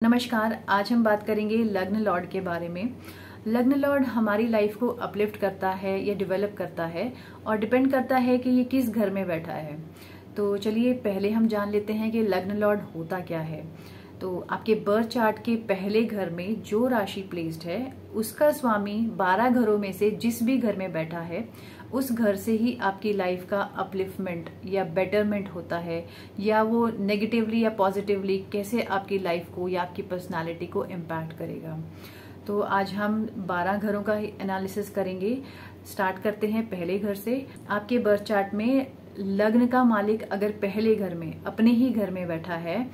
नमस्कार। आज हम बात करेंगे लग्न लॉर्ड के बारे में। लग्न लॉर्ड हमारी लाइफ को अपलिफ्ट करता है या डेवलप करता है और डिपेंड करता है कि ये किस घर में बैठा है। तो चलिए पहले हम जान लेते हैं कि लग्न लॉर्ड होता क्या है। तो आपके बर्थ चार्ट के पहले घर में जो राशि प्लेस्ड है उसका स्वामी 12 घरों में से जिस भी घर में बैठा है उस घर से ही आपकी लाइफ का अपलिफ्टमेंट या बेटरमेंट होता है, या वो नेगेटिवली या पॉजिटिवली कैसे आपकी लाइफ को या आपकी पर्सनालिटी को इम्पैक्ट करेगा। तो आज हम 12 घरों का एनालिसिस करेंगे। स्टार्ट करते हैं पहले घर से। आपके बर्थ चार्ट में लग्न का मालिक अगर पहले घर में अपने ही घर में बैठा है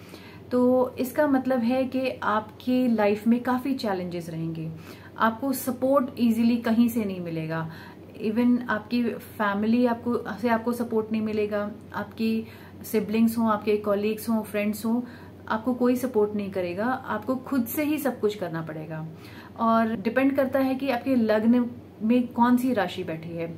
तो इसका मतलब है कि आपकी लाइफ में काफी चैलेंजेस रहेंगे। आपको सपोर्ट इजीली कहीं से नहीं मिलेगा। इवन आपकी फैमिली आपको सपोर्ट नहीं मिलेगा। आपकी सिबलिंग्स हो, आपके कॉलीग्स हो, फ्रेंड्स हो, आपको कोई सपोर्ट नहीं करेगा। आपको खुद से ही सब कुछ करना पड़ेगा। और डिपेंड करता है कि आपके लग्न में कौन सी राशि बैठी है।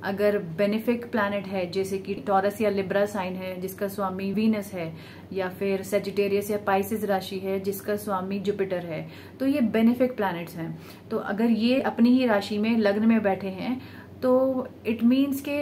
अगर बेनिफिक प्लैनेट है जैसे कि टॉरस या लिब्रा साइन है जिसका स्वामी वीनस है, या फिर सेजिटेरियस या पाइसिस राशि है जिसका स्वामी जुपिटर है, तो ये बेनिफिक प्लैनेट्स हैं। तो अगर ये अपनी ही राशि में लग्न में बैठे हैं तो इट मीन्स के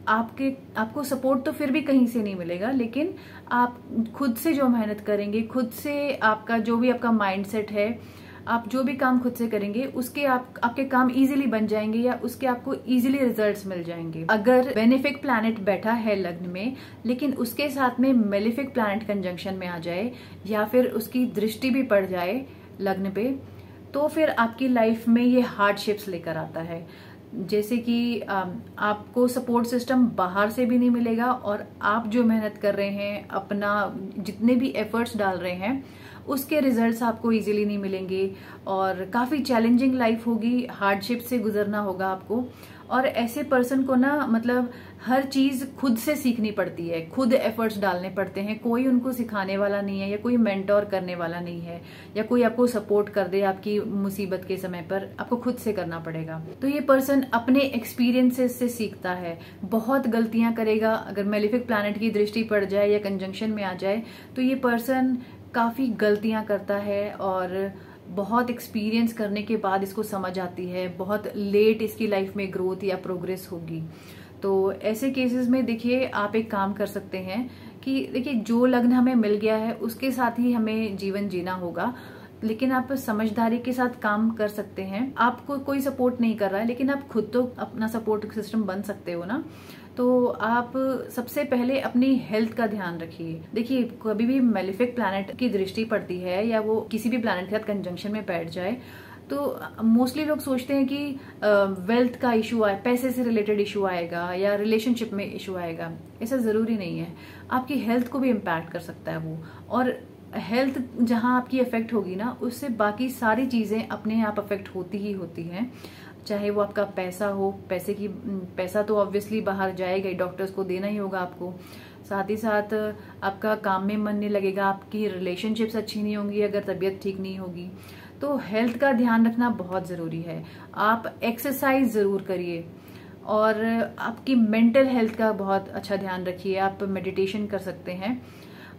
आपको सपोर्ट तो फिर भी कहीं से नहीं मिलेगा, लेकिन आप खुद से जो मेहनत करेंगे, खुद से आपका जो भी आपका माइंडसेट है, आप जो भी काम खुद से करेंगे उसके आपके काम इजीली बन जाएंगे या उसके आपको इजीली रिजल्ट्स मिल जाएंगे। अगर बेनिफिक प्लैनेट बैठा है लग्न में लेकिन उसके साथ में मेलिफिक प्लैनेट कंजंक्शन में आ जाए या फिर उसकी दृष्टि भी पड़ जाए लग्न पे, तो फिर आपकी लाइफ में ये हार्डशिप्स लेकर आता है। जैसे कि आपको सपोर्ट सिस्टम बाहर से भी नहीं मिलेगा और आप जो मेहनत कर रहे हैं, अपना जितने भी एफर्ट्स डाल रहे हैं, उसके रिजल्ट्स आपको इजीली नहीं मिलेंगे और काफी चैलेंजिंग लाइफ होगी। हार्डशिप से गुजरना होगा आपको। और ऐसे पर्सन को ना मतलब हर चीज खुद से सीखनी पड़ती है, खुद एफर्ट्स डालने पड़ते हैं। कोई उनको सिखाने वाला नहीं है या कोई मेंटोर करने वाला नहीं है या कोई आपको सपोर्ट कर दे आपकी मुसीबत के समय पर। आपको खुद से करना पड़ेगा। तो ये पर्सन अपने एक्सपीरियंसेस से सीखता है, बहुत गलतियां करेगा। अगर मेलिफिक प्लैनेट की दृष्टि पड़ जाए या कंजंक्शन में आ जाए तो ये पर्सन काफी गलतियां करता है और बहुत एक्सपीरियंस करने के बाद इसको समझ आती है। बहुत लेट इसकी लाइफ में ग्रोथ या प्रोग्रेस होगी। तो ऐसे केसेस में देखिए आप एक काम कर सकते हैं कि देखिए जो लग्न हमें मिल गया है उसके साथ ही हमें जीवन जीना होगा, लेकिन आप समझदारी के साथ काम कर सकते हैं। आपको कोई सपोर्ट नहीं कर रहा है लेकिन आप खुद तो अपना सपोर्ट सिस्टम बन सकते हो ना। तो आप सबसे पहले अपनी हेल्थ का ध्यान रखिए। देखिए कभी भी मेलिफिक प्लैनेट की दृष्टि पड़ती है या वो किसी भी प्लैनेट के साथ कंजंक्शन में बैठ जाए तो मोस्टली लोग सोचते हैं कि वेल्थ का इशू आए, पैसे से रिलेटेड इशू आएगा या रिलेशनशिप में इशू आएगा। ऐसा जरूरी नहीं है। आपकी हेल्थ को भी इम्पैक्ट कर सकता है वो। और हेल्थ जहां आपकी अफेक्ट होगी ना, उससे बाकी सारी चीजें अपने आप अफेक्ट होती ही होती हैं। चाहे वो आपका पैसा हो, पैसा तो ऑब्वियसली बाहर जाएगा ही, डॉक्टर्स को देना ही होगा आपको। साथ ही साथ आपका काम में मन नहीं लगेगा, आपकी रिलेशनशिप्स अच्छी नहीं होंगी अगर तबीयत ठीक नहीं होगी। तो हेल्थ का ध्यान रखना बहुत जरूरी है। आप एक्सरसाइज जरूर करिए और आपकी मेंटल हेल्थ का बहुत अच्छा ध्यान रखिए। आप मेडिटेशन कर सकते हैं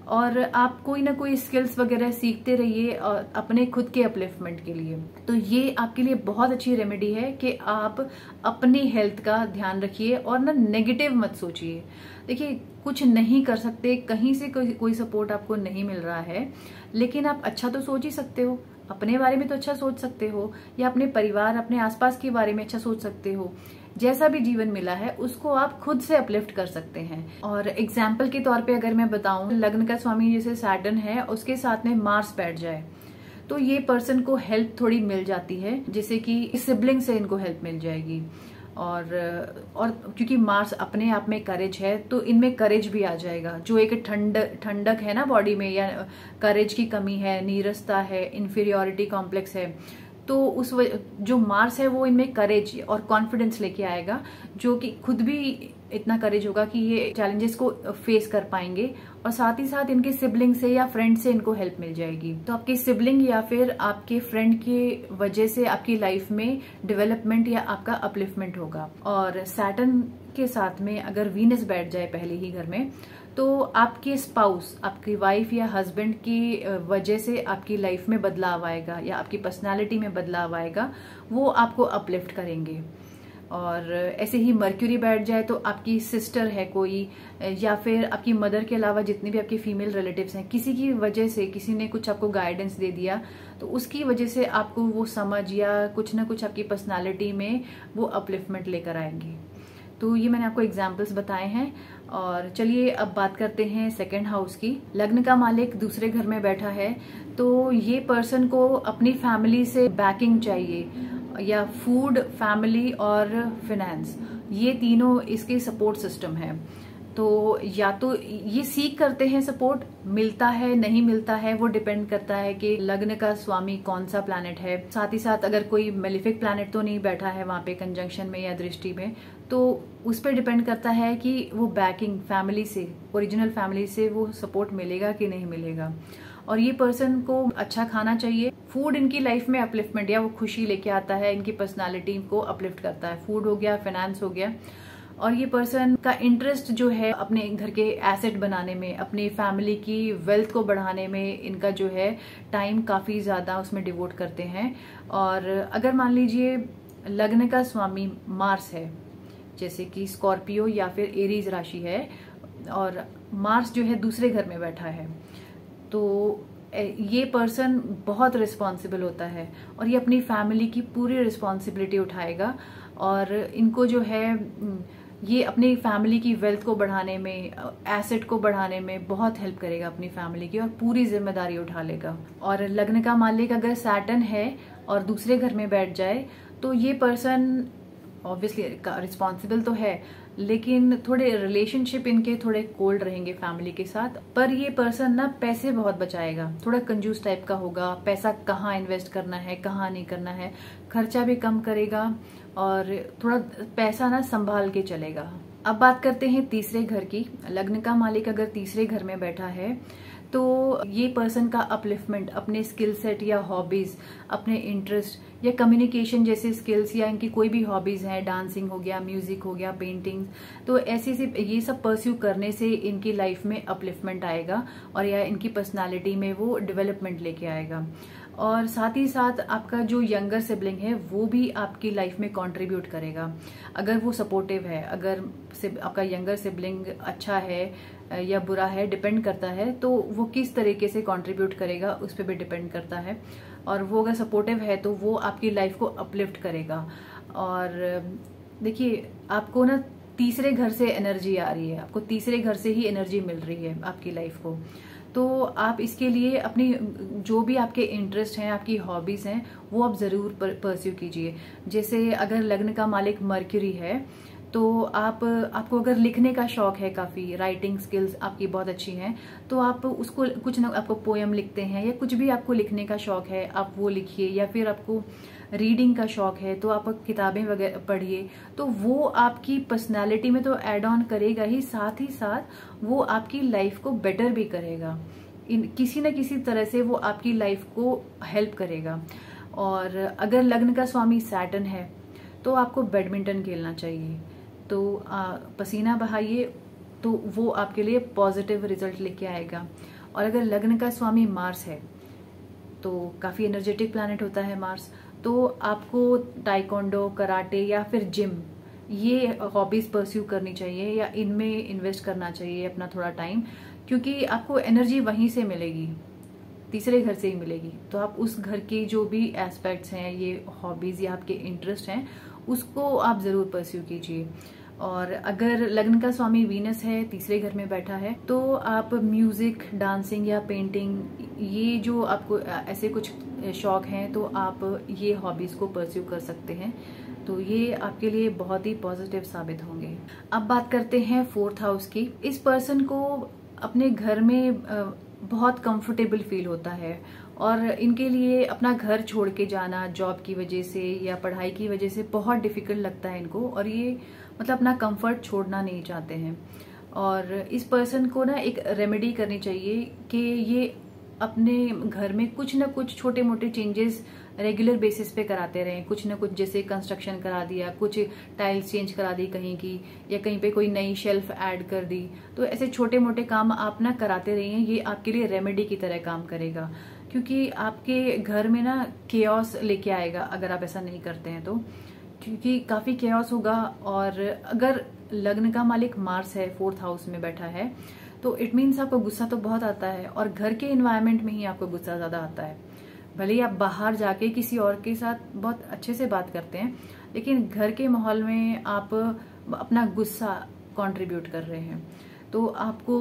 और आप कोई ना कोई स्किल्स वगैरह सीखते रहिए और अपने खुद के अपलिफ्टमेंट के लिए। तो ये आपके लिए बहुत अच्छी रेमेडी है कि आप अपनी हेल्थ का ध्यान रखिए और ना नेगेटिव मत सोचिए। देखिए कुछ नहीं कर सकते, कहीं से कोई सपोर्ट आपको नहीं मिल रहा है, लेकिन आप अच्छा तो सोच ही सकते हो। अपने बारे में तो अच्छा सोच सकते हो या अपने परिवार, अपने आसपास के बारे में अच्छा सोच सकते हो। जैसा भी जीवन मिला है उसको आप खुद से अपलिफ्ट कर सकते हैं। और एग्जाम्पल के तौर पे अगर मैं बताऊं, लग्न का स्वामी जैसे सैटर्न है, उसके साथ में मार्स बैठ जाए तो ये पर्सन को हेल्प थोड़ी मिल जाती है, जैसे कि सिबलिंग से इनको हेल्प मिल जाएगी। और क्योंकि मार्स अपने आप में करेज है तो इनमें करेज भी आ जाएगा। जो एक ठंडक है ना बॉडी में, या करेज की कमी है, नीरसता है, इंफीरियोरिटी कॉम्प्लेक्स है, तो जो मार्स है वो इनमें करेज और कॉन्फिडेंस लेके आएगा, जो कि खुद भी इतना करेज होगा कि ये चैलेंजेस को फेस कर पाएंगे। और साथ ही साथ इनके सिबलिंग से या फ्रेंड से इनको हेल्प मिल जाएगी। तो आपके सिबलिंग या फिर आपके फ्रेंड की वजह से आपकी लाइफ में डेवलपमेंट या आपका अपलिफ्टमेंट होगा। और सैटर्न के साथ में अगर वीनस बैठ जाए पहले ही घर में तो आपके स्पाउस, आपकी वाइफ या हस्बैंड की वजह से आपकी लाइफ में बदलाव आएगा या आपकी पर्सनालिटी में बदलाव आएगा, वो आपको अपलिफ्ट करेंगे। और ऐसे ही मर्क्यूरी बैठ जाए तो आपकी सिस्टर है कोई, या फिर आपकी मदर के अलावा जितनी भी आपके फीमेल रिलेटिव्स हैं, किसी की वजह से किसी ने कुछ आपको गाइडेंस दे दिया, तो उसकी वजह से आपको वो समझ या कुछ ना कुछ आपकी पर्सनालिटी में वो अपलिफ्टमेंट लेकर आएंगी। तो ये मैंने आपको एग्जाम्पल्स बताए हैं। और चलिए अब बात करते हैं सेकंड हाउस की। लग्न का मालिक दूसरे घर में बैठा है, तो ये पर्सन को अपनी फैमिली से बैकिंग चाहिए, या फूड, फैमिली और फिनेंस, ये तीनों इसके सपोर्ट सिस्टम है। तो या तो ये सीख करते हैं, सपोर्ट मिलता है नहीं मिलता है वो डिपेंड करता है कि लग्न का स्वामी कौन सा प्लैनेट है। साथ ही साथ अगर कोई मेलिफिक प्लैनेट तो नहीं बैठा है वहां पे कंजंक्शन में या दृष्टि में, तो उस पर डिपेंड करता है कि वो बैकिंग फैमिली से, ओरिजिनल फैमिली से वो सपोर्ट मिलेगा कि नहीं मिलेगा। और ये पर्सन को अच्छा खाना चाहिए। फूड इनकी लाइफ में अपलिफ्टमेंट या वो खुशी लेके आता है, इनकी पर्सनालिटी को अपलिफ्ट करता है। फूड हो गया, फाइनेंस हो गया। और ये पर्सन का इंटरेस्ट जो है अपने घर के एसेट बनाने में, अपनी फैमिली की वेल्थ को बढ़ाने में, इनका जो है टाइम काफी ज्यादा उसमें डिवोट करते हैं। और अगर मान लीजिए लग्न का स्वामी मार्स है, जैसे कि स्कॉर्पियो या फिर एरीज राशि है, और मार्स जो है दूसरे घर में बैठा है, तो ये पर्सन बहुत रिस्पॉन्सिबल होता है और ये अपनी फैमिली की पूरी रिस्पॉन्सिबिलिटी उठाएगा। और इनको जो है ये अपनी फैमिली की वेल्थ को बढ़ाने में, एसेट को बढ़ाने में बहुत हेल्प करेगा अपनी फैमिली की, और पूरी जिम्मेदारी उठा लेगा। और लग्न का मालिक अगर सैटर्न है और दूसरे घर में बैठ जाए, तो ये पर्सन ऑब्वियसली रिस्पॉन्सिबल तो है, लेकिन थोड़े रिलेशनशिप इनके थोड़े कोल्ड रहेंगे फैमिली के साथ। पर ये पर्सन ना पैसे बहुत बचाएगा, थोड़ा कंजूस टाइप का होगा, पैसा कहाँ इन्वेस्ट करना है कहाँ नहीं करना है, खर्चा भी कम करेगा और थोड़ा पैसा ना संभाल के चलेगा। अब बात करते हैं तीसरे घर की। लग्न का मालिक अगर तीसरे घर में बैठा है, तो ये पर्सन का अपलिफ्टमेंट अपने स्किल सेट या हॉबीज, अपने इंटरेस्ट या कम्युनिकेशन जैसे स्किल्स, या इनकी कोई भी हॉबीज हैं, डांसिंग हो गया, म्यूजिक हो गया, पेंटिंग, तो ऐसे ये सब परस्यू करने से इनकी लाइफ में अपलिफ्टमेंट आएगा और या इनकी पर्सनालिटी में वो डेवलपमेंट लेके आएगा। और साथ ही साथ आपका जो यंगर सिबलिंग है वो भी आपकी लाइफ में कंट्रीब्यूट करेगा, अगर वो सपोर्टिव है। अगर आपका यंगर सिबलिंग अच्छा है या बुरा है डिपेंड करता है, तो वो किस तरीके से कंट्रीब्यूट करेगा उस पर भी डिपेंड करता है। और वो अगर सपोर्टिव है तो वो आपकी लाइफ को अपलिफ्ट करेगा। और देखिए आपको ना तीसरे घर से एनर्जी आ रही है, आपको तीसरे घर से ही एनर्जी मिल रही है आपकी लाइफ को, तो आप इसके लिए अपनी जो भी आपके इंटरेस्ट हैं, आपकी हॉबीज हैं, वो आप जरूर परस्यू कीजिए। जैसे अगर लग्न का मालिक मर्क्यूरी है, तो आपको अगर लिखने का शौक है, काफी राइटिंग स्किल्स आपकी बहुत अच्छी हैं, तो आप उसको कुछ ना, आपको पोएम लिखते हैं या कुछ भी आपको लिखने का शौक है आप वो लिखिए। या फिर आपको रीडिंग का शौक है तो आप किताबें वगैरह पढ़िए, तो वो आपकी पर्सनालिटी में तो ऐड ऑन करेगा ही, साथ वो आपकी लाइफ को बेटर भी करेगा। किसी न किसी तरह से वो आपकी लाइफ को हेल्प करेगा। और अगर लग्न का स्वामी सैटर्न है तो आपको बैडमिंटन खेलना चाहिए, तो पसीना बहाइए, तो वो आपके लिए पॉजिटिव रिजल्ट लेके आएगा। और अगर लग्न का स्वामी मार्स है, तो काफी एनर्जेटिक प्लैनेट होता है मार्स, तो आपको टाइकोंडो, कराटे या फिर जिम, ये हॉबीज परस्यू करनी चाहिए या इनमें इन्वेस्ट करना चाहिए अपना थोड़ा टाइम, क्योंकि आपको एनर्जी वहीं से मिलेगी, तीसरे घर से ही मिलेगी। तो आप उस घर के जो भी एस्पेक्ट्स हैं, ये हॉबीज या आपके इंटरेस्ट हैं, उसको आप जरूर परस्यू कीजिए। और अगर लग्न का स्वामी वीनस है, तीसरे घर में बैठा है, तो आप म्यूजिक, डांसिंग या पेंटिंग, ये जो आपको ऐसे कुछ शौक हैं, तो आप ये हॉबीज को परस्यू कर सकते हैं। तो ये आपके लिए बहुत ही पॉजिटिव साबित होंगे। अब बात करते हैं फोर्थ हाउस की। इस पर्सन को अपने घर में बहुत कंफर्टेबल फील होता है और इनके लिए अपना घर छोड़ के जाना जॉब की वजह से या पढ़ाई की वजह से बहुत डिफिकल्ट लगता है इनको, और ये मतलब अपना कंफर्ट छोड़ना नहीं चाहते हैं। और इस पर्सन को ना एक रेमेडी करनी चाहिए कि ये अपने घर में कुछ ना कुछ छोटे मोटे चेंजेस रेगुलर बेसिस पे कराते रहें। कुछ ना कुछ, जैसे कंस्ट्रक्शन करा दिया, कुछ टाइल्स चेंज करा दी कहीं की, या कहीं पे कोई नई शेल्फ ऐड कर दी। तो ऐसे छोटे मोटे काम आप ना कराते रहिए, ये आपके लिए रेमेडी की तरह काम करेगा। क्योंकि आपके घर में ना केओस लेके आएगा अगर आप ऐसा नहीं करते हैं तो, क्योंकि काफी केओस होगा। और अगर लग्न का मालिक मार्स है, 4th हाउस में बैठा है, तो इट मीन्स आपको गुस्सा तो बहुत आता है, और घर के इन्वायरमेंट में ही आपको गुस्सा ज्यादा आता है। भले ही आप बाहर जाके किसी और के साथ बहुत अच्छे से बात करते हैं, लेकिन घर के माहौल में आप अपना गुस्सा कंट्रीब्यूट कर रहे हैं। तो आपको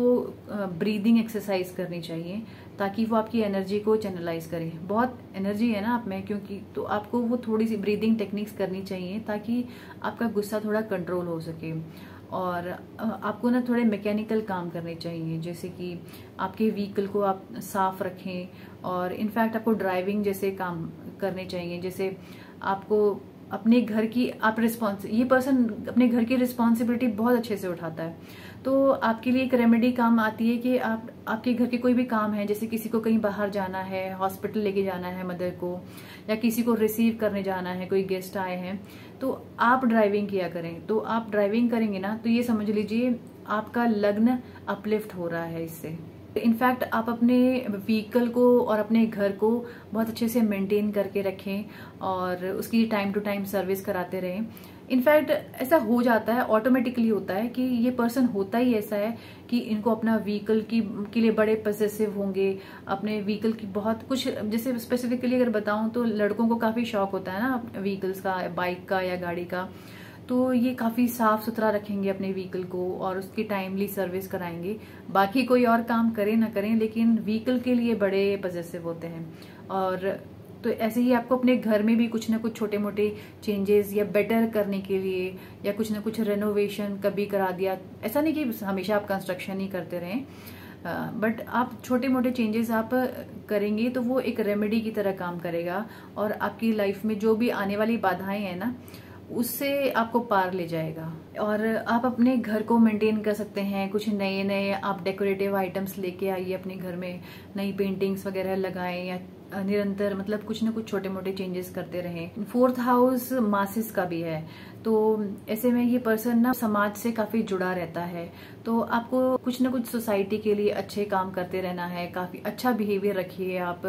ब्रीदिंग एक्सरसाइज करनी चाहिए ताकि वो आपकी एनर्जी को चैनलाइज करे। बहुत एनर्जी है ना आप में, क्योंकि तो आपको वो थोड़ी सी ब्रीदिंग टेक्निक्स करनी चाहिए ताकि आपका गुस्सा थोड़ा कंट्रोल हो सके। और आपको ना थोड़े मैकेनिकल काम करने चाहिए, जैसे कि आपके व्हीकल को आप साफ रखें, और इनफैक्ट आपको ड्राइविंग जैसे काम करने चाहिए। जैसे आपको अपने घर की ये पर्सन अपने घर की रिस्पॉन्सिबिलिटी बहुत अच्छे से उठाता है। तो आपके लिए एक रेमेडी काम आती है कि आपके घर के कोई भी काम है, जैसे किसी को कहीं बाहर जाना है, हॉस्पिटल लेके जाना है मदर को, या किसी को रिसीव करने जाना है, कोई गेस्ट आए हैं, तो आप ड्राइविंग किया करें। तो आप ड्राइविंग करेंगे ना, तो ये समझ लीजिए आपका लग्न अपलिफ्ट हो रहा है इससे। इनफैक्ट आप अपने व्हीकल को और अपने घर को बहुत अच्छे से मेंटेन करके रखें, और उसकी टाइम टू टाइम सर्विस कराते रहें। इनफैक्ट ऐसा हो जाता है, ऑटोमेटिकली होता है कि ये पर्सन होता ही ऐसा है कि इनको अपना व्हीकल के लिए बड़े पॉसेसिव होंगे। अपने व्हीकल की बहुत कुछ, जैसे स्पेसिफिकली अगर बताऊं तो लड़कों को काफी शौक होता है ना व्हीकल्स का, बाइक का या गाड़ी का। तो ये काफी साफ सुथरा रखेंगे अपने व्हीकल को, और उसकी टाइमली सर्विस कराएंगे। बाकी कोई और काम करें ना करें, लेकिन व्हीकल के लिए बड़े पॉसेसिव होते हैं। और तो ऐसे ही आपको अपने घर में भी कुछ ना कुछ छोटे मोटे चेंजेस या बेटर करने के लिए, या कुछ ना कुछ रेनोवेशन कभी करा दिया। ऐसा नहीं कि हमेशा आप कंस्ट्रक्शन ही करते रहें, बट आप छोटे मोटे चेंजेस आप करेंगे तो वो एक रेमेडी की तरह काम करेगा, और आपकी लाइफ में जो भी आने वाली बाधाएं हैं ना, उससे आपको पार ले जाएगा। और आप अपने घर को मेंटेन कर सकते हैं। कुछ नए नए आप डेकोरेटिव आइटम्स लेके आइए अपने घर में, नई पेंटिंग्स वगैरह लगाएं, या निरंतर मतलब कुछ ना कुछ छोटे मोटे चेंजेस करते रहें। 4th हाउस मासिस का भी है, तो ऐसे में ये पर्सन ना समाज से काफी जुड़ा रहता है। तो आपको कुछ ना कुछ सोसाइटी के लिए अच्छे काम करते रहना है। काफी अच्छा बिहेवियर रखिए आप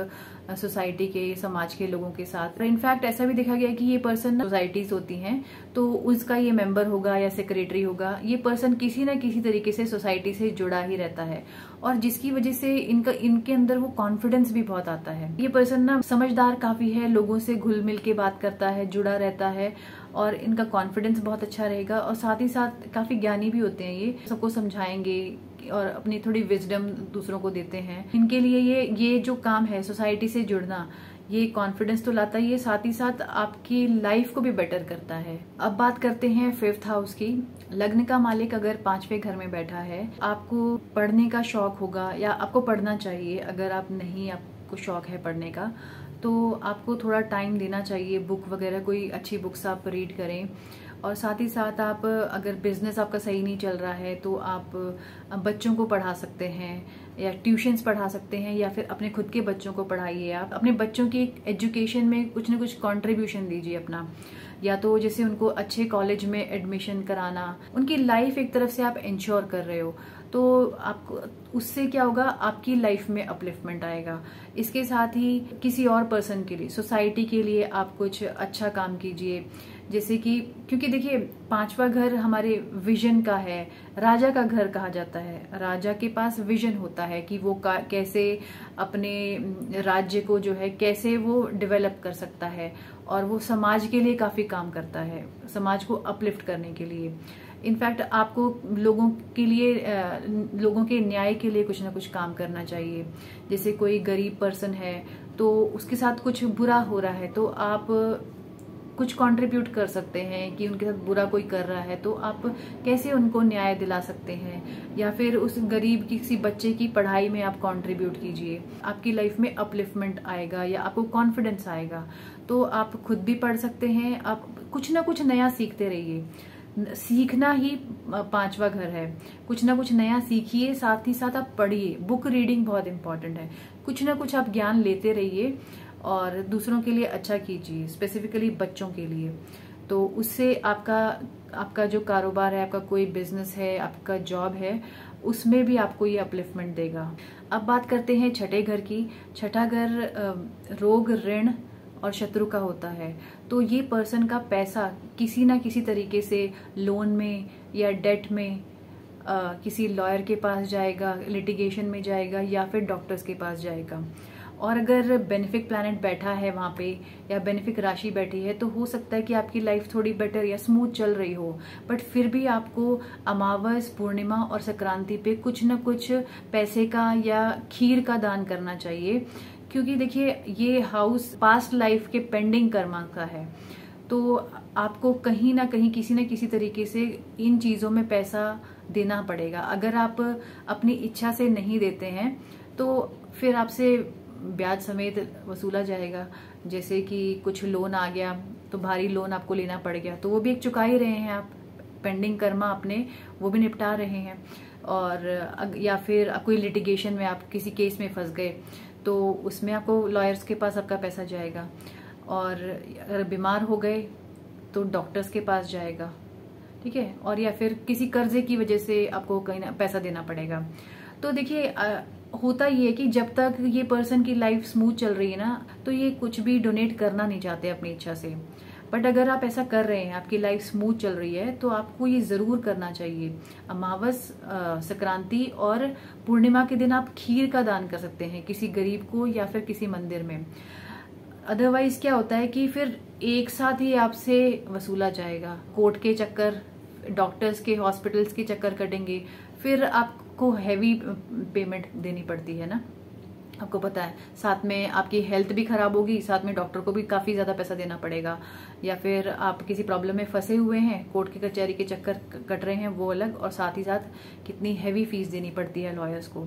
सोसाइटी के, समाज के लोगों के साथ। इनफैक्ट ऐसा भी देखा गया कि ये पर्सन सोसाइटीज होती हैं, तो उसका ये मेंबर होगा या सेक्रेटरी होगा, ये पर्सन किसी ना किसी तरीके से सोसाइटी से जुड़ा ही रहता है, और जिसकी वजह से इनके अंदर वो कॉन्फिडेंस भी बहुत आता है। ये पर्सन ना समझदार काफी है, लोगों से घुल मिल के बात करता है, जुड़ा रहता है, और इनका कॉन्फिडेंस बहुत अच्छा रहेगा। और साथ ही साथ काफी ज्ञानी भी होते हैं, ये सबको समझाएंगे और अपनी थोड़ी विजडम दूसरों को देते हैं। इनके लिए ये जो काम है सोसाइटी से जुड़ना, ये कॉन्फिडेंस तो लाता ही है, साथ ही साथ आपकी लाइफ को भी बेटर करता है। अब बात करते हैं 5th हाउस की। लग्न का मालिक अगर 5वें घर में बैठा है, आपको पढ़ने का शौक होगा, या आपको पढ़ना चाहिए। अगर आपको शौक है पढ़ने का, तो आपको थोड़ा टाइम देना चाहिए। बुक वगैरह कोई अच्छी बुक्स आप रीड करें। और साथ ही साथ आप अगर बिजनेस आपका सही नहीं चल रहा है, तो आप बच्चों को पढ़ा सकते हैं, या ट्यूशन्स पढ़ा सकते हैं, या फिर अपने खुद के बच्चों को पढ़ाइए। आप अपने बच्चों की एजुकेशन में कुछ न कुछ कंट्रीब्यूशन दीजिए अपना, या तो जैसे उनको अच्छे कॉलेज में एडमिशन कराना। उनकी लाइफ एक तरफ से आप इंश्योर कर रहे हो, तो आपको उससे क्या होगा, आपकी लाइफ में अपलिफ्टमेंट आएगा। इसके साथ ही किसी और पर्सन के लिए, सोसाइटी के लिए आप कुछ अच्छा काम कीजिए। जैसे कि, क्योंकि देखिए 5वां घर हमारे विजन का है, राजा का घर कहा जाता है। राजा के पास विजन होता है कि वो कैसे अपने राज्य को जो है कैसे वो डेवलप कर सकता है, और वो समाज के लिए काफी काम करता है, समाज को अपलिफ्ट करने के लिए। इनफैक्ट आपको लोगों के न्याय के लिए कुछ ना कुछ काम करना चाहिए। जैसे कोई गरीब पर्सन है, तो उसके साथ कुछ बुरा हो रहा है, तो आप कुछ कंट्रीब्यूट कर सकते हैं कि उनके साथ बुरा कोई कर रहा है, तो आप कैसे उनको न्याय दिला सकते हैं, या फिर उस गरीब किसी बच्चे की पढ़ाई में आप कंट्रीब्यूट कीजिए। आपकी लाइफ में अपलिफ्टमेंट आएगा, या आपको कॉन्फिडेंस आएगा। तो आप खुद भी पढ़ सकते हैं, आप कुछ ना कुछ नया सीखते रहिए। सीखना ही पांचवा घर है। कुछ ना कुछ नया सीखिए, साथ ही साथ आप पढ़िए। बुक रीडिंग बहुत इंपॉर्टेंट है। कुछ ना कुछ आप ज्ञान लेते रहिए और दूसरों के लिए अच्छा कीजिए, स्पेसिफिकली बच्चों के लिए। तो उससे आपका जो कारोबार है, आपका कोई बिजनेस है, आपका जॉब है, उसमें भी आपको ये अपलिफ्टमेंट देगा। अब बात करते हैं छठे घर की। छठा घर रोग, ऋण और शत्रु का होता है। तो ये पर्सन का पैसा किसी ना किसी तरीके से लोन में या डेट में किसी लॉयर के पास जाएगा, लिटिगेशन में जाएगा या फिर डॉक्टर्स के पास जाएगा। और अगर बेनिफिक प्लैनेट बैठा है वहां पे या बेनिफिक राशि बैठी है, तो हो सकता है कि आपकी लाइफ थोड़ी बेटर या स्मूथ चल रही हो, बट फिर भी आपको अमावस, पूर्णिमा और संक्रांति पे कुछ न कुछ पैसे का या खीर का दान करना चाहिए। क्योंकि देखिए, ये हाउस पास्ट लाइफ के पेंडिंग कर्मा का है, तो आपको कहीं ना कहीं किसी न किसी तरीके से इन चीजों में पैसा देना पड़ेगा। अगर आप अपनी इच्छा से नहीं देते हैं तो फिर आपसे ब्याज समेत वसूला जाएगा। जैसे कि कुछ लोन आ गया तो भारी लोन आपको लेना पड़ गया, तो वो भी एक चुका ही रहे हैं आप, पेंडिंग कर्मा अपने वो भी निपटा रहे हैं। और या फिर कोई लिटिगेशन में आप किसी केस में फंस गए तो उसमें आपको लॉयर्स के पास आपका पैसा जाएगा। और अगर बीमार हो गए तो डॉक्टर्स के पास जाएगा, ठीक है। और या फिर किसी कर्जे की वजह से आपको कहीं ना पैसा देना पड़ेगा। तो देखिए, होता ये है कि जब तक ये पर्सन की लाइफ स्मूथ चल रही है ना, तो ये कुछ भी डोनेट करना नहीं चाहते अपनी इच्छा से। बट अगर आप ऐसा कर रहे हैं, आपकी लाइफ स्मूथ चल रही है, तो आपको ये जरूर करना चाहिए। अमावस, संक्रांति और पूर्णिमा के दिन आप खीर का दान कर सकते हैं किसी गरीब को या फिर किसी मंदिर में। अदरवाइज क्या होता है कि फिर एक साथ ही आपसे वसूला जाएगा। कोर्ट के चक्कर, डॉक्टर्स के, हॉस्पिटल्स के चक्कर कटेंगे, फिर आपको हैवी पेमेंट देनी पड़ती है ना, आपको पता है। साथ में आपकी हेल्थ भी खराब होगी, साथ में डॉक्टर को भी काफी ज्यादा पैसा देना पड़ेगा। या फिर आप किसी प्रॉब्लम में फंसे हुए हैं, कोर्ट की कचहरी के चक्कर कट रहे हैं, वो अलग, और साथ ही साथ कितनी हैवी फीस देनी पड़ती है लॉयर्स को।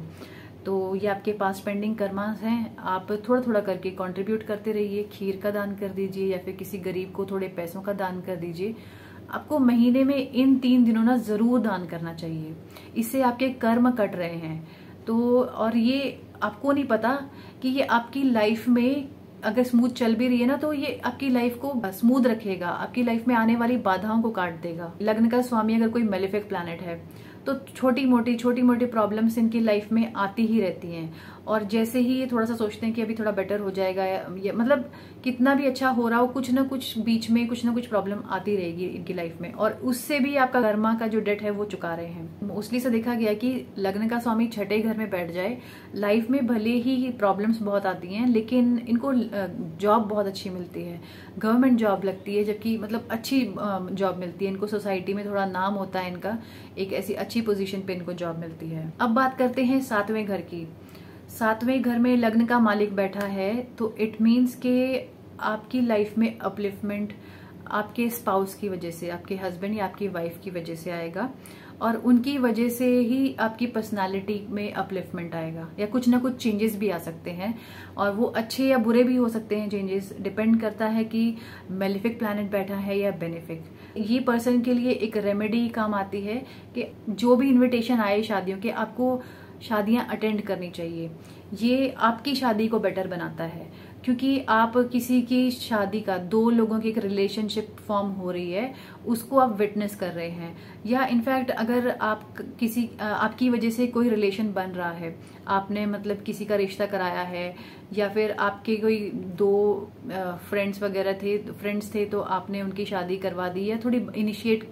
तो ये आपके पास पेंडिंग कर्मास हैं। आप थोड़ा थोड़ा करके कंट्रीब्यूट करते रहिए। खीर का दान कर दीजिए या फिर किसी गरीब को थोड़े पैसों का दान कर दीजिए। आपको महीने में इन 3 दिनों ना जरूर दान करना चाहिए। इससे आपके कर्म कट रहे हैं। तो और ये आपको नहीं पता कि ये आपकी लाइफ में अगर स्मूथ चल भी रही है ना, तो ये आपकी लाइफ को स्मूथ रखेगा, आपकी लाइफ में आने वाली बाधाओं को काट देगा। लग्न का स्वामी अगर कोई मेलेफिक प्लैनेट है तो छोटी मोटी प्रॉब्लम्स इनकी लाइफ में आती ही रहती हैं। और जैसे ही ये थोड़ा सा सोचते हैं कि अभी थोड़ा बेटर हो जाएगा, या मतलब कितना भी अच्छा हो रहा हो, कुछ ना कुछ बीच में कुछ ना कुछ प्रॉब्लम आती रहेगी इनकी लाइफ में, और उससे भी आपका कर्मा का जो डेट है वो चुका रहे हैं। मोस्टली से देखा गया कि लग्न का स्वामी छठे घर में बैठ जाए, लाइफ में भले ही प्रॉब्लम्स बहुत आती हैं, लेकिन इनको जॉब बहुत अच्छी मिलती है, गवर्नमेंट जॉब लगती है, जबकि मतलब अच्छी जॉब मिलती है इनको, सोसाइटी में थोड़ा नाम होता है इनका, एक ऐसी अच्छी पोजीशन पे इनको जॉब मिलती है। अब बात करते हैं 7वें घर की। 7वें घर में लग्न का मालिक बैठा है, तो इट मीन्स के आपकी लाइफ में अपलिफ्टमेंट आपके स्पाउस की वजह से, आपके हस्बैंड या आपकी वाइफ की वजह से आएगा, और उनकी वजह से ही आपकी पर्सनालिटी में अपलिफ्टमेंट आएगा, या कुछ ना कुछ चेंजेस भी आ सकते हैं, और वो अच्छे या बुरे भी हो सकते हैं चेंजेस। डिपेंड करता है कि मेलेफिक प्लैनेट बैठा है या बेनिफिक। ये पर्सन के लिए एक रेमेडी काम आती है कि जो भी इन्विटेशन आए शादियों के, आपको शादियां अटेंड करनी चाहिए। ये आपकी शादी को बेटर बनाता है, क्योंकि आप किसी की शादी का, 2 लोगों की एक रिलेशनशिप फॉर्म हो रही है, उसको आप विटनेस कर रहे हैं। या इनफैक्ट अगर आप आपकी वजह से कोई रिलेशन बन रहा है, आपने मतलब किसी का रिश्ता कराया है, या फिर आपके कोई 2 फ्रेंड्स थे तो आपने उनकी शादी करवा दी, या थोड़ी इनिशिएट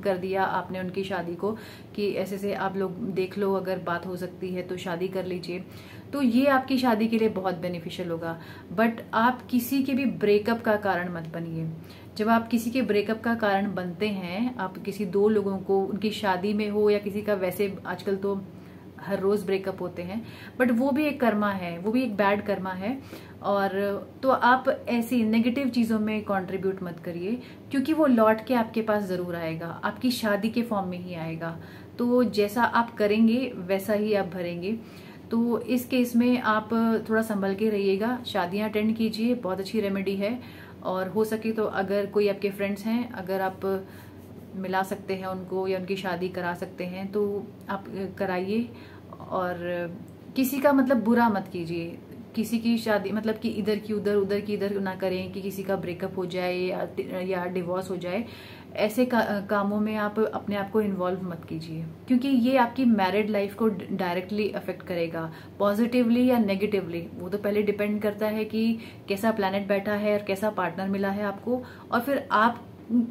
कर दिया आपने उनकी शादी को कि ऐसे से आप लोग देख लो, अगर बात हो सकती है तो शादी कर लीजिए, तो ये आपकी शादी के लिए बहुत बेनिफिशियल होगा। बट आप किसी के भी ब्रेकअप का कारण मत बनिए। जब आप किसी के ब्रेकअप का कारण बनते हैं, आप किसी 2 लोगों को, उनकी शादी में हो या किसी का, वैसे आजकल तो हर रोज ब्रेकअप होते हैं, बट वो भी एक कर्मा है, वो भी एक बैड कर्मा है। और तो आप ऐसी नेगेटिव चीजों में कंट्रीब्यूट मत करिए, क्योंकि वो लौट के आपके पास जरूर आएगा, आपकी शादी के फॉर्म में ही आएगा। तो जैसा आप करेंगे वैसा ही आप भरेंगे। तो इस केस में आप थोड़ा संभल के रहिएगा, शादियां अटेंड कीजिए, बहुत अच्छी रेमेडी है। और हो सके तो अगर कोई आपके फ्रेंड्स हैं, अगर आप मिला सकते हैं उनको या उनकी शादी करा सकते हैं तो आप कराइए। और किसी का मतलब बुरा मत कीजिए, किसी की शादी मतलब कि इधर की उधर उधर की इधर ना करें कि किसी का ब्रेकअप हो जाए या डिवोर्स हो जाए। ऐसे कामों में आप अपने आप को इन्वॉल्व मत कीजिए, क्योंकि ये आपकी मैरिड लाइफ को डायरेक्टली अफेक्ट करेगा, पॉजिटिवली या नेगेटिवली। वो तो पहले डिपेंड करता है कि कैसा प्लैनेट बैठा है और कैसा पार्टनर मिला है आपको, और फिर आप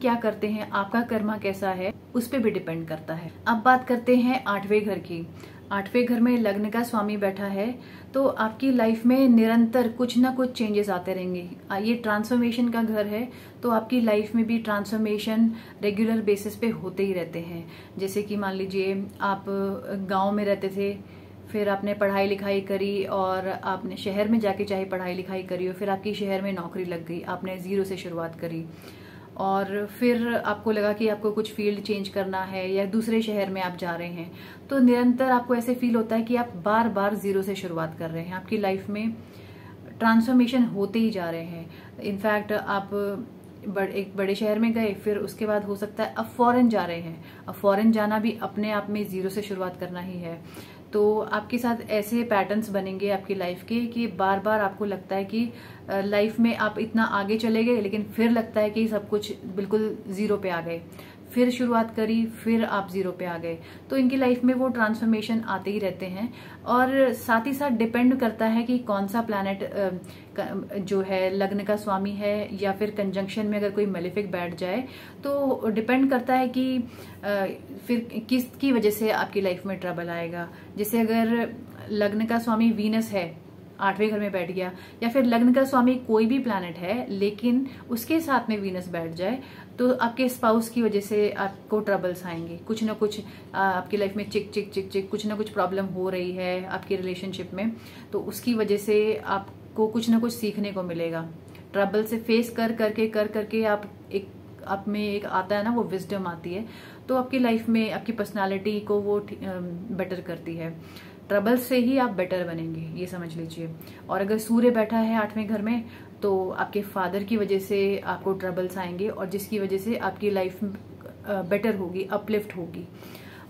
क्या करते हैं, आपका कर्मा कैसा है, उस पर भी डिपेंड करता है। अब बात करते हैं 8वें घर की। 8वें घर में लग्न का स्वामी बैठा है, तो आपकी लाइफ में निरंतर कुछ ना कुछ चेंजेस आते रहेंगे। ये ट्रांसफॉर्मेशन का घर है, तो आपकी लाइफ में भी ट्रांसफॉर्मेशन रेगुलर बेसिस पे होते ही रहते हैं। जैसे कि मान लीजिए आप गांव में रहते थे, फिर आपने पढ़ाई लिखाई करी और आपने शहर में जाके चाहे पढ़ाई लिखाई करी हो, फिर आपकी शहर में नौकरी लग गई, आपने 0 से शुरुआत करी, और फिर आपको लगा कि आपको कुछ फील्ड चेंज करना है या दूसरे शहर में आप जा रहे हैं, तो निरंतर आपको ऐसे फील होता है कि आप बार बार 0 से शुरुआत कर रहे हैं। आपकी लाइफ में ट्रांसफॉर्मेशन होते ही जा रहे हैं। इनफैक्ट आप एक बड़े शहर में गए, फिर उसके बाद हो सकता है अब फॉरेन जा रहे हैं। अब फॉरेन जाना भी अपने आप में 0 से शुरुआत करना ही है। तो आपके साथ ऐसे पैटर्न्स बनेंगे आपकी लाइफ के कि बार बार आपको लगता है कि लाइफ में आप इतना आगे चले गए, लेकिन फिर लगता है कि सब कुछ बिल्कुल 0 पे आ गए, फिर शुरुआत करी, फिर आप 0 पे आ गए। तो इनकी लाइफ में वो ट्रांसफॉर्मेशन आते ही रहते हैं। और साथ ही साथ डिपेंड करता है कि कौन सा प्लैनेट जो है लग्न का स्वामी है, या फिर कंजंक्शन में अगर कोई मेलेफिक बैठ जाए, तो डिपेंड करता है कि फिर किसकी वजह से आपकी लाइफ में ट्रबल आएगा। जैसे अगर लग्न का स्वामी वीनस है, 8वें घर में बैठ गया, या फिर लग्न का स्वामी कोई भी प्लैनेट है लेकिन उसके साथ में वीनस बैठ जाए, तो आपके स्पाउस की वजह से आपको ट्रबल्स आएंगे। कुछ ना कुछ आपकी लाइफ में चिक चिक चिक चिक कुछ ना कुछ प्रॉब्लम हो रही है आपकी रिलेशनशिप में, तो उसकी वजह से आपको कुछ ना कुछ सीखने को मिलेगा। ट्रबल से फेस कर करके आप में एक आता है ना, वो विजडम आती है, तो आपकी लाइफ में आपकी पर्सनालिटी को वो बेटर करती है। ट्रबल से ही आप बेटर बनेंगे, ये समझ लीजिए। और अगर सूर्य बैठा है 8वें घर में, तो आपके फादर की वजह से आपको ट्रबल्स आएंगे, और जिसकी वजह से आपकी लाइफ बेटर होगी, अपलिफ्ट होगी।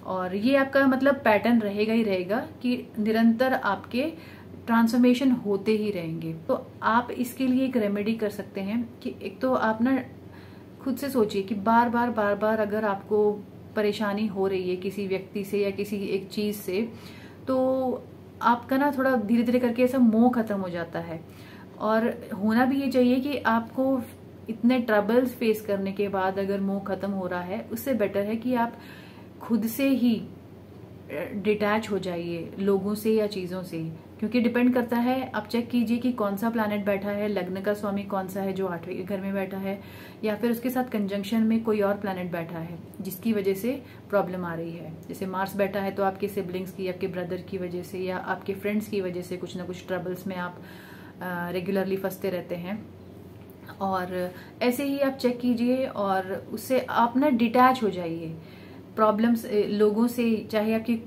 और ये आपका मतलब पैटर्न रहेगा ही रहेगा कि निरंतर आपके ट्रांसफॉर्मेशन होते ही रहेंगे। तो आप इसके लिए एक रेमेडी कर सकते हैं कि एक तो आप ना खुद से सोचिए कि बार बार अगर आपको परेशानी हो रही है किसी व्यक्ति से या किसी एक चीज से, तो आपका ना थोड़ा धीरे धीरे करके ऐसा मोह खत्म हो जाता है। और होना भी ये चाहिए कि आपको इतने ट्रबल्स फेस करने के बाद अगर मोह खत्म हो रहा है, उससे बेटर है कि आप खुद से ही डिटैच हो जाइए लोगों से या चीजों से। क्योंकि डिपेंड करता है, आप चेक कीजिए कि कौन सा प्लैनेट बैठा है, लग्न का स्वामी कौन सा है जो 8वें घर में बैठा है, या फिर उसके साथ कंजंक्शन में कोई और प्लैनेट बैठा है जिसकी वजह से प्रॉब्लम आ रही है। जैसे मार्स बैठा है तो आपके सिबलिंग्स की, आपके ब्रदर की वजह से या आपके फ्रेंड्स की वजह से कुछ ना कुछ ट्रबल्स में आप रेगुलरली फंसते रहते हैं। और ऐसे ही आप चेक कीजिए और उससे आप ना डिटैच हो जाइए प्रॉब्लम्स लोगों से, चाहे आपकी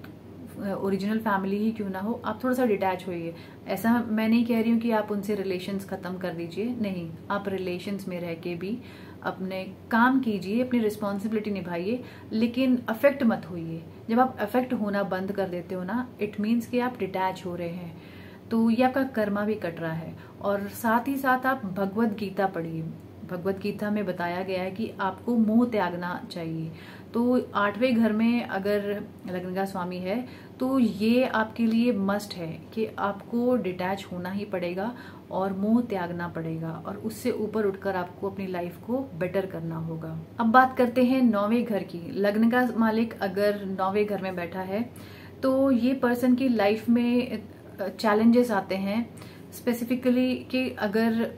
ओरिजिनल फैमिली ही क्यों ना हो, आप थोड़ा सा डिटैच होइए। ऐसा मैं नहीं कह रही हूँ कि आप उनसे रिलेशंस खत्म कर दीजिए, नहीं, आप रिलेशंस में रह के भी अपने काम कीजिए, अपनी रिस्पॉन्सिबिलिटी निभाइए, लेकिन अफेक्ट मत होइए। जब आप अफेक्ट होना बंद कर देते हो ना, इट मीन्स कि आप डिटैच हो रहे हैं, तो ये आपका कर्मा भी कट रहा है। और साथ ही साथ आप भगवत गीता पढ़िए। भगवत गीता में बताया गया है कि आपको मोह त्यागना चाहिए। तो 8वें घर में अगर लग्न का स्वामी है, तो ये आपके लिए मस्ट है कि आपको डिटैच होना ही पड़ेगा और मोह त्यागना पड़ेगा, और उससे ऊपर उठकर आपको अपनी लाइफ को बेटर करना होगा। अब बात करते हैं 9वें घर की। लग्न का मालिक अगर 9वें घर में बैठा है, तो ये पर्सन की लाइफ में चैलेंजेस आते हैं स्पेसिफिकली कि अगर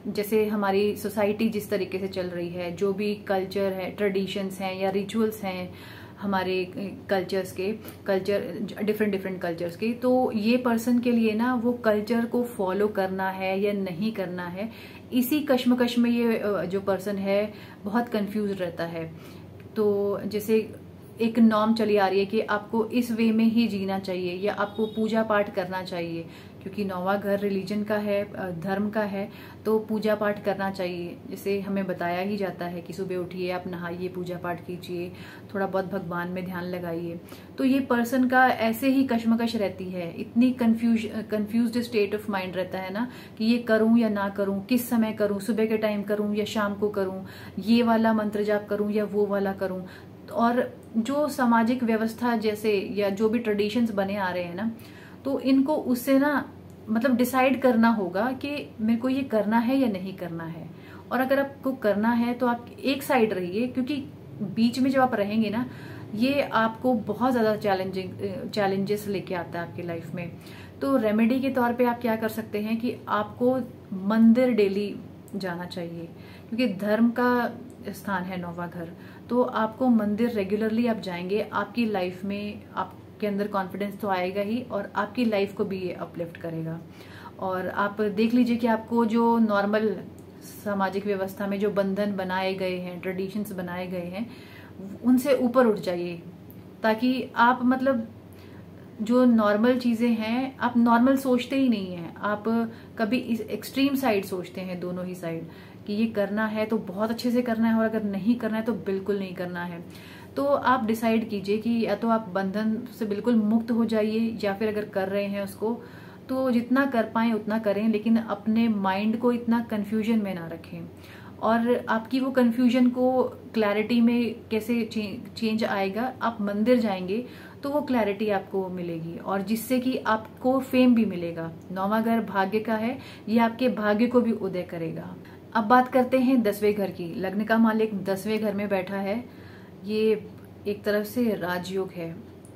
जैसे हमारी सोसाइटी जिस तरीके से चल रही है, जो भी कल्चर है, ट्रेडिशंस हैं या रिचुअल्स हैं हमारे कल्चर्स के, डिफरेंट कल्चर्स के, तो ये पर्सन के लिए ना वो कल्चर को फॉलो करना है या नहीं करना है, इसी कश्मकश में ये जो पर्सन है बहुत कंफ्यूज रहता है। तो जैसे एक नॉर्म चली आ रही है कि आपको इस वे में ही जीना चाहिए, या आपको पूजा पाठ करना चाहिए, क्योंकि नौवां घर रिलीजन का है, धर्म का है, तो पूजा पाठ करना चाहिए। जैसे हमें बताया ही जाता है कि सुबह उठिए, आप नहाइए, पूजा पाठ कीजिए, थोड़ा बहुत भगवान में ध्यान लगाइए। तो ये पर्सन का ऐसे ही कश्मकश रहती है, इतनी कंफ्यूज्ड स्टेट ऑफ माइंड रहता है ना कि ये करूं या ना करूं, किस समय करूं, सुबह के टाइम करूं या शाम को करूं, ये वाला मंत्र जाप करूं या वो वाला करूं। और जो सामाजिक व्यवस्था जैसे या जो भी ट्रेडिशंस बने आ रहे हैं ना, तो इनको उससे ना मतलब डिसाइड करना होगा कि मेरे को ये करना है या नहीं करना है। और अगर आपको करना है तो आप एक साइड रहिए, क्योंकि बीच में जब आप रहेंगे ना, ये आपको बहुत ज्यादा चैलेंजेस लेके आता है आपकी लाइफ में। तो रेमेडी के तौर पे आप क्या कर सकते हैं कि आपको मंदिर डेली जाना चाहिए, क्योंकि धर्म का स्थान है नौवां घर। तो आपको मंदिर रेगुलरली आप जाएंगे, आपकी लाइफ में आपके अंदर कॉन्फिडेंस तो आएगा ही, और आपकी लाइफ को भी ये अपलिफ्ट करेगा। और आप देख लीजिए कि आपको जो नॉर्मल सामाजिक व्यवस्था में जो बंधन बनाए गए हैं, ट्रेडिशंस बनाए गए हैं, उनसे ऊपर उठ जाइए, ताकि आप मतलब जो नॉर्मल चीजें हैं, आप नॉर्मल सोचते ही नहीं हैं, आप कभी इस एक्सट्रीम साइड सोचते हैं, दोनों ही साइड, कि ये करना है तो बहुत अच्छे से करना है और अगर नहीं करना है तो बिल्कुल नहीं करना है। तो आप डिसाइड कीजिए कि या तो आप बंधन से बिल्कुल मुक्त हो जाइए, या फिर अगर कर रहे हैं उसको तो जितना कर पाए उतना करें, लेकिन अपने माइंड को इतना कंफ्यूजन में ना रखें। और आपकी वो कंफ्यूजन को क्लैरिटी में कैसे चेंज आएगा, आप मंदिर जाएंगे तो वो क्लैरिटी आपको मिलेगी, और जिससे कि आपको फेम भी मिलेगा। नौवां घर भाग्य का है, ये आपके भाग्य को भी उदय करेगा। अब बात करते हैं 10वें घर की। लग्न का मालिक 10वें घर में बैठा है, ये एक तरफ से राजयोग है,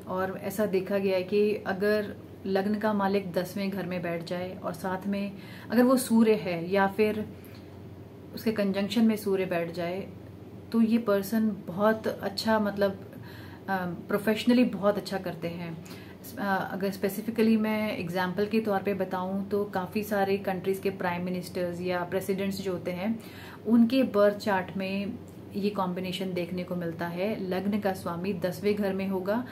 और ऐसा देखा गया है कि अगर लग्न का मालिक 10वें घर में बैठ जाए और साथ में अगर वो सूर्य है या फिर उसके कंजंक्शन में सूर्य बैठ जाए, तो ये पर्सन बहुत अच्छा मतलब प्रोफेशनली बहुत अच्छा करते हैं। अगर स्पेसिफिकली मैं एग्जाम्पल के तौर पे बताऊं तो काफ़ी सारे कंट्रीज के प्राइम मिनिस्टर्स या प्रेसिडेंट्स जो होते हैं, उनके बर्थ चार्ट में ये कॉम्बिनेशन देखने को मिलता है। लग्न का स्वामी 10वें घर में होगा,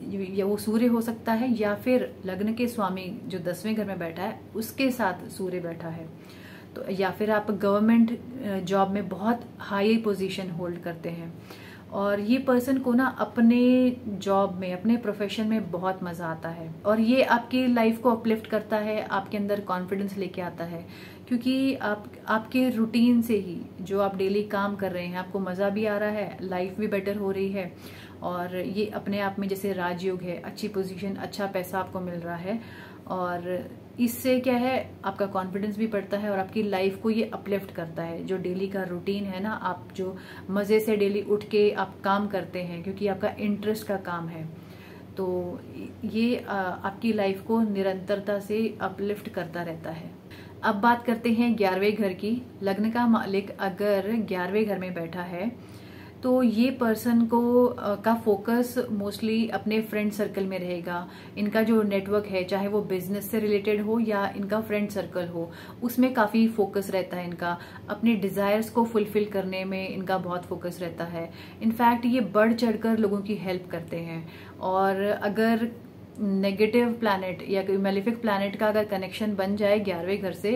या वो सूर्य हो सकता है, या फिर लग्न के स्वामी जो 10वें घर में बैठा है उसके साथ सूर्य बैठा है। तो या फिर आप गवर्नमेंट जॉब में बहुत हाई पोजीशन होल्ड करते हैं, और ये पर्सन को ना अपने जॉब में, अपने प्रोफेशन में बहुत मजा आता है, और ये आपकी लाइफ को अपलिफ्ट करता है, आपके अंदर कॉन्फिडेंस लेके आता है, क्योंकि आपके रूटीन से ही जो आप डेली काम कर रहे हैं, आपको मजा भी आ रहा है, लाइफ भी बेटर हो रही है, और ये अपने आप में जैसे राजयोग है, अच्छी पोजीशन, अच्छा पैसा आपको मिल रहा है, और इससे क्या है, आपका कॉन्फिडेंस भी बढ़ता है और आपकी लाइफ को ये अपलिफ्ट करता है। जो डेली का रूटीन है ना, आप जो मजे से डेली उठ के आप काम करते हैं, क्योंकि आपका इंटरेस्ट का काम है, तो ये आपकी लाइफ को निरंतरता से अपलिफ्ट करता रहता है। अब बात करते हैं 11वें घर की। लग्न का मालिक अगर 11वें घर में बैठा है, तो ये पर्सन को का फोकस मोस्टली अपने फ्रेंड सर्कल में रहेगा। इनका जो नेटवर्क है, चाहे वो बिजनेस से रिलेटेड हो या इनका फ्रेंड सर्कल हो, उसमें काफी फोकस रहता है इनका। अपने डिजायर्स को फुलफिल करने में इनका बहुत फोकस रहता है। इनफैक्ट ये बढ़ चढ़कर लोगों की हेल्प करते हैं, और अगर नेगेटिव प्लैनेट या कोई मेलेफिक प्लैनेट का अगर कनेक्शन बन जाए 11वें घर से,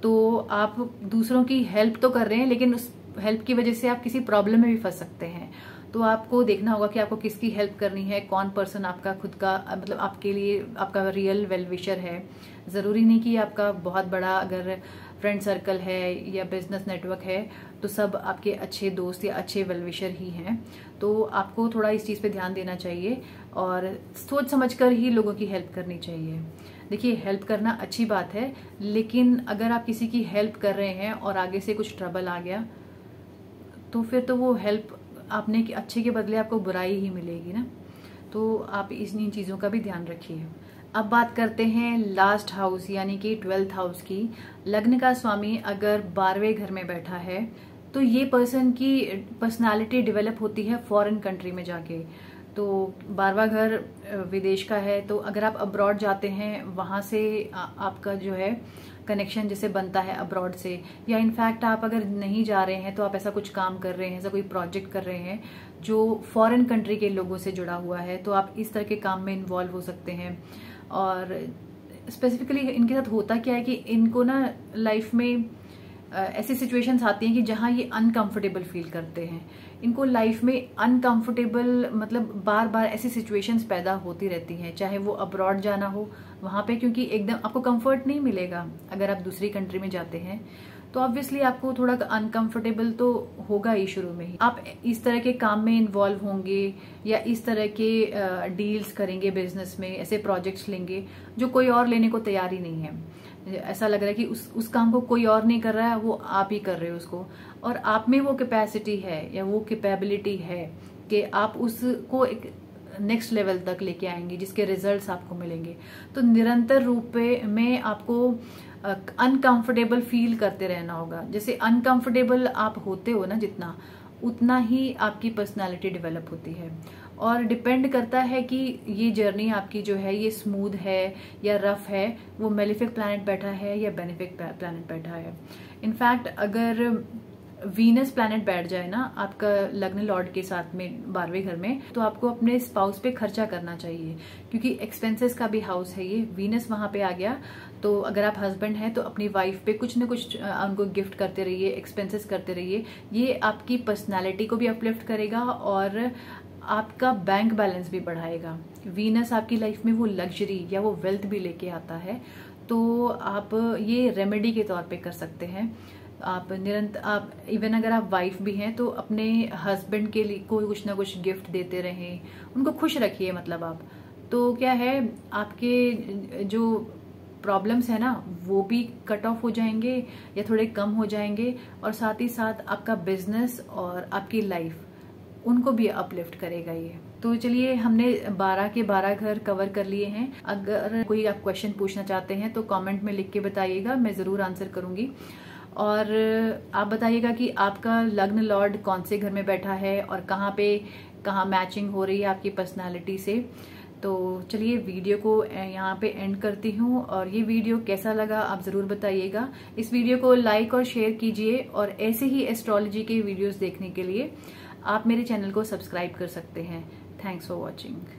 तो आप दूसरों की हेल्प तो कर रहे हैं, लेकिन उस हेल्प की वजह से आप किसी प्रॉब्लम में भी फंस सकते हैं। तो आपको देखना होगा कि आपको किसकी हेल्प करनी है, कौन पर्सन आपका खुद का मतलब आपके लिए आपका रियल वेल विशर है। जरूरी नहीं कि आपका बहुत बड़ा अगर फ्रेंड सर्कल है या बिजनेस नेटवर्क है तो सब आपके अच्छे दोस्त या अच्छे वेल विशर ही हैं। तो आपको थोड़ा इस चीज पे ध्यान देना चाहिए और सोच समझकर ही लोगों की हेल्प करनी चाहिए। देखिए, हेल्प करना अच्छी बात है, लेकिन अगर आप किसी की हेल्प कर रहे हैं और आगे से कुछ ट्रबल आ गया तो फिर तो वो हेल्प आपने अच्छे के बदले आपको बुराई ही मिलेगी ना। तो आप इन चीजों का भी ध्यान रखिए। अब बात करते हैं लास्ट हाउस यानी कि 12th हाउस की। लग्न का स्वामी अगर 12वें घर में बैठा है तो ये पर्सन की पर्सनालिटी डेवलप होती है फॉरेन कंट्री में जाके। तो 12वां घर विदेश का है, तो अगर आप अब्रॉड जाते हैं वहां से आपका जो है कनेक्शन जैसे बनता है अब्रॉड से, या इनफैक्ट आप अगर नहीं जा रहे हैं तो आप ऐसा कुछ काम कर रहे हैं, ऐसा कोई प्रोजेक्ट कर रहे हैं जो फॉरेन कंट्री के लोगों से जुड़ा हुआ है, तो आप इस तरह के काम में इन्वॉल्व हो सकते हैं। और स्पेसिफिकली इनके साथ होता क्या है कि इनको ना लाइफ में ऐसी सिचुएशंस आती हैं कि जहां ये अनकंफर्टेबल फील करते हैं। इनको लाइफ में अनकंफर्टेबल मतलब बार बार ऐसी सिचुएशंस पैदा होती रहती हैं, चाहे वो अब्रॉड जाना हो वहां पे, क्योंकि एकदम आपको कंफर्ट नहीं मिलेगा अगर आप दूसरी कंट्री में जाते हैं, तो ऑब्वियसली आपको थोड़ा अनकंफर्टेबल तो होगा ही शुरू में ही। आप इस तरह के काम में इन्वॉल्व होंगे या इस तरह के डील्स करेंगे बिजनेस में, ऐसे प्रोजेक्ट्स लेंगे जो कोई और लेने को तैयार ही नहीं है। ऐसा लग रहा है कि उस काम को कोई और नहीं कर रहा है, वो आप ही कर रहे हो उसको, और आप में वो कैपेसिटी है या वो कैपेबिलिटी है कि आप उसको एक नेक्स्ट लेवल तक लेके आएंगे जिसके रिजल्ट्स आपको मिलेंगे। तो निरंतर रूप में आपको अनकंफर्टेबल फील करते रहना होगा। जैसे अनकंफर्टेबल आप होते हो ना जितना, उतना ही आपकी पर्सनालिटी डेवलप होती है। और डिपेंड करता है कि ये जर्नी आपकी जो है ये स्मूथ है या रफ है, वो मेलिफिक प्लैनेट बैठा है या बेनिफिक प्लैनेट बैठा है। इनफैक्ट अगर वीनस प्लैनेट बैठ जाए ना आपका लग्न लॉर्ड के साथ में 12वें घर में, तो आपको अपने स्पाउस पे खर्चा करना चाहिए, क्योंकि एक्सपेंसेस का भी हाउस है ये। वीनस वहां पे आ गया तो अगर आप हस्बैंड हैं तो अपनी वाइफ पे कुछ न कुछ उनको गिफ्ट करते रहिए, एक्सपेंसेस करते रहिए। ये आपकी पर्सनैलिटी को भी अपलिफ्ट करेगा और आपका बैंक बैलेंस भी बढ़ाएगा। वीनस आपकी लाइफ में वो लग्जरी या वो वेल्थ भी लेके आता है, तो आप ये रेमेडी के तौर पे कर सकते हैं। आप निरंतर आप इवन अगर आप वाइफ भी हैं तो अपने हस्बैंड के लिए कोई कुछ ना कुछ गिफ्ट देते रहें, उनको खुश रखिए। मतलब आप तो क्या है, आपके जो प्रॉब्लम्स है ना वो भी कट ऑफ हो जाएंगे या थोड़े कम हो जाएंगे, और साथ ही साथ आपका बिजनेस और आपकी लाइफ उनको भी अपलिफ्ट करेगा ये। तो चलिए, हमने 12 के 12 घर कवर कर लिए हैं। अगर कोई आप क्वेश्चन पूछना चाहते हैं तो कमेंट में लिख के बताइएगा, मैं जरूर आंसर करूंगी। और आप बताइएगा कि आपका लग्न लॉर्ड कौन से घर में बैठा है और कहाँ मैचिंग हो रही है आपकी पर्सनालिटी से। तो चलिए, वीडियो को यहाँ पे एंड करती हूँ, और ये वीडियो कैसा लगा आप जरूर बताइएगा। इस वीडियो को लाइक और शेयर कीजिए, और ऐसे ही एस्ट्रोलॉजी के वीडियोस देखने के लिए आप मेरे चैनल को सब्सक्राइब कर सकते हैं। Thanks for watching.